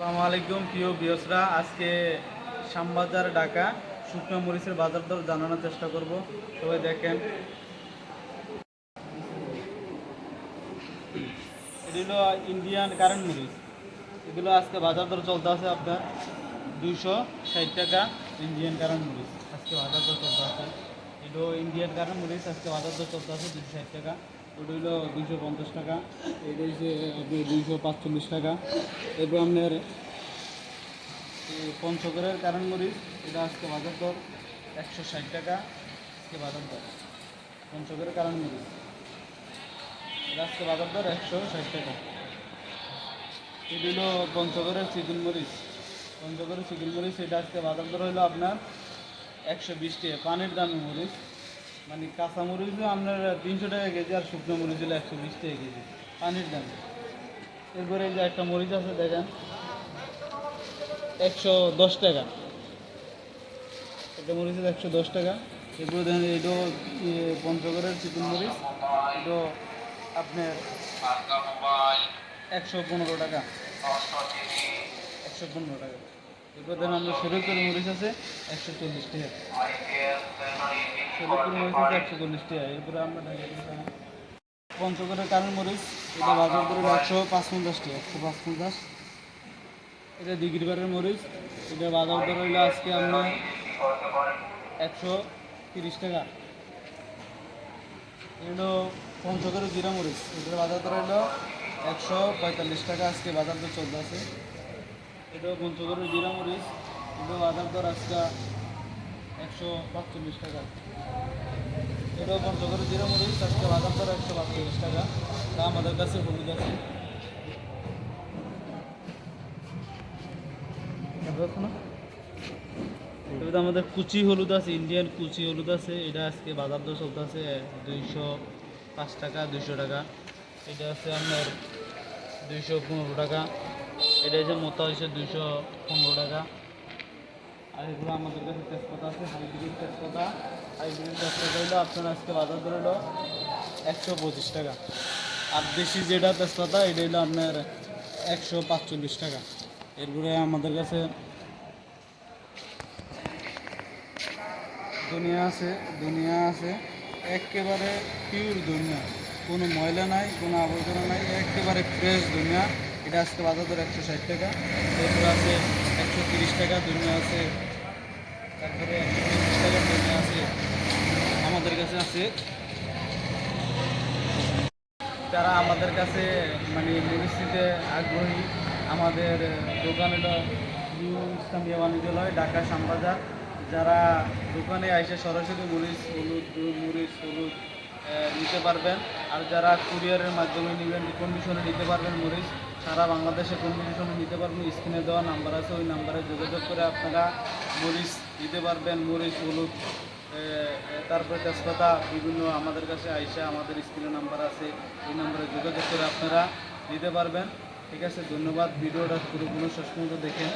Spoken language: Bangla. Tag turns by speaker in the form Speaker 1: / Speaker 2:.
Speaker 1: আসসালামু আলাইকুম প্রিয় ভিউয়ার্সরা, আজকে শ্যামবাজার ঢাকা শুকনো মরিচের বাজার দর জানানোর চেষ্টা করব। সবাই দেখেন, এগুলো ইন্ডিয়ান কারেন্ট মরিচ। এগুলো আজকে বাজার দর চলতে আছে আপনার 260 টাকা। ইন্ডিয়ান কারেন্ট মরিচ আজকে বাজার দর চলতে আছে। এগুলো ইন্ডিয়ান কারেন্ট মরিচ আজকে বাজার দর চলতে আছে 260 টাকা। ওটা হলো 250 টাকা। এটা হচ্ছে আপনি 245 টাকা। এরপর আপনার পঞ্চগড়ের কারণ মরিচ, এটা আজকে বাজার দর 160 টাকা। আজকে বাজার দর পঞ্চগড়ের কারণ মরিচ, এটা আজকে বাজার দর 160 টাকা। এটা হলো পঞ্চগড়ের চিকেন মরিচ। পঞ্চগড়ের চিকেন মরিচ এটা আজকে বাজার দর হলো আপনার 120 টাকা। পানির দামি মরিচ, মানে কাঁচা মরিচও আপনার 300 টাকা কেজি, আর শুকনো মরিচ হলো 120 টাকা কেজি, পানির দামি। এরপরে এই যে একটা মরিচ আছে দেখেন, 110 টাকা। এটা মরিচ 110 টাকা। এরপরে দেখেন এটাও পঞ্চগড়ের চিকেন মরিচ, এটা আপনার 115 টাকা। 115 টাকা। এরপর দেখেন আমরা শরীরপুর মরিচ আছে 140 টাকা। শরীরপুর মরিচ আছে 140 টাকা। এরপরে আমরা পঞ্চগড়ের কারণ মরিচ, এটা বাজার দর 155 টাকা। 155। এটা দিঘিরপাড়ের মরিচ, এটা বাজার দর হইলো আজকে আপনার 130 টাকা। এগুলো পঞ্চগড়ের জিরা মরিচ, এটার বাজার দর হইলো 145 টাকা। আজকে বাজার দর চলতে আছে। এটাও পঞ্চগড়ের জিরা মরিচ, এটাও বাজার দর আজকে 145 টাকা। এটাও পঞ্চগড়ের জিরা মরিচ, আজকে বাজার দর 145 টাকা। তা আমাদের কাছে হলুদ আছে, তবে আমাদের কুচি হলুদ আছে, ইন্ডিয়ান কুচি হলুদ আছে। এটা আজকে বাজার দর চলতে আছে 205 টাকা, 200 টাকা। এটা আছে আপনার 215 টাকা। এটা যে মোটা হয়েছে 215 টাকা। আর এগুলো আমাদের কাছে তেজপাতা আছে, হাইব্রিড তেজপাতা। হাইব্রিড তেজপাতা হলো আপনার আজকে বাজার দর হলো 125 টাকা। আর দেশি যেটা তেজপাতা, এটা হলো আপনার 145 টাকা। এরপরে আমাদের কাছে দুনিয়া আছে একেবারে পিওর দুনিয়া, কোনো ময়লা নাই, কোনো আবর্জনা নাই, একেবারে ফ্রেশ দুনিয়া। এটা আজকে বাজার দর 160 টাকা। এরপর আছে 130 টাকা দুনিয়া আছে। তারপরে 130 টাকা দুনিয়া আছে। আমাদের কাছে আছে, যারা আমাদের কাছে মানে মরিচ নিতে আগ্রহী, আমাদের দোকান হলো নিউ ইসলামিয়া বাণিজ্যালয়, ঢাকা শ্যামবাজার। যারা দোকানে এসে সরাসরি মরিচ হলুদ নিতে পারবেন। আর যারা কুরিয়ারের মাধ্যমে নেবেন, কন্ডিশনে নিতে পারবেন মরিচ, সারা বাংলাদেশে কন্ডিশনে নিতে পারবেন। স্ক্রিনে দেওয়া নাম্বার আছে, ওই নাম্বারে যোগাযোগ করে আপনারা মরিচ নিতে পারবেন। মরিচ হলুদ, তারপরে তেজপাতা বিভিন্ন আমাদের কাছে আইসা, আমাদের স্ক্রিনে নাম্বার আছে, এই নাম্বারে যোগাযোগ করে আপনারা নিতে পারবেন। ঠিক আছে, ধন্যবাদ। ভিডিওটা পুরোপুরি শেষ পর্যন্ত দেখেন।